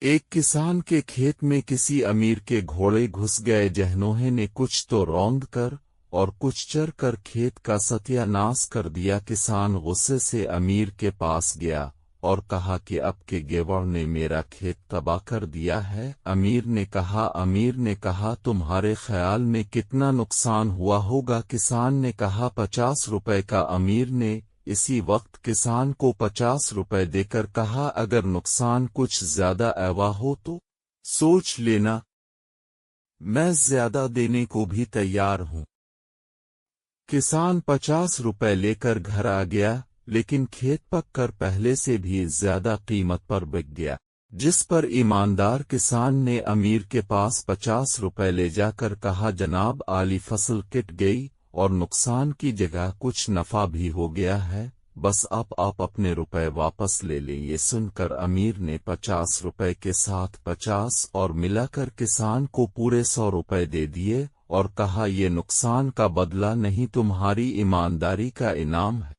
ایک کسان کے کھیت میں کسی امیر کے گھوڑے گھس گئے جنہوں نے کچھ تو روند کر اور کچھ چر کر کھیت کا ستیہ ناش کر دیا۔ کسان غصے سے امیر کے پاس گیا اور کہا کہ اب کے گیوڑ نے میرا کھیت تباہ کر دیا ہے۔ امیر نے کہا تمہارے خیال میں کتنا نقصان ہوا ہوگا؟ کسان نے کہا 50 روپے کا۔ امیر نے اسی وقت کسان کو 50 روپے دے کر کہا اگر نقصان کچھ زیادہ ایوا ہو تو سوچ لینا، میں زیادہ دینے کو بھی تیار ہوں۔ کسان 50 روپے لے کر گھر آ گیا، لیکن کھیت پک کر پہلے سے بھی زیادہ قیمت پر بک گیا، جس پر ایماندار کسان نے امیر کے پاس 50 روپے لے جا کر کہا جناب عالی فصل کٹ گئی اور نقصان کی جگہ کچھ نفع بھی ہو گیا ہے، بس اب آپ اپنے روپے واپس لے لیں۔ یہ سن کر امیر نے 50 روپے کے ساتھ 50 اور ملا کر کسان کو پورے 100 روپے دے دیے اور کہا یہ نقصان کا بدلہ نہیں، تمہاری ایمانداری کا انعام ہے۔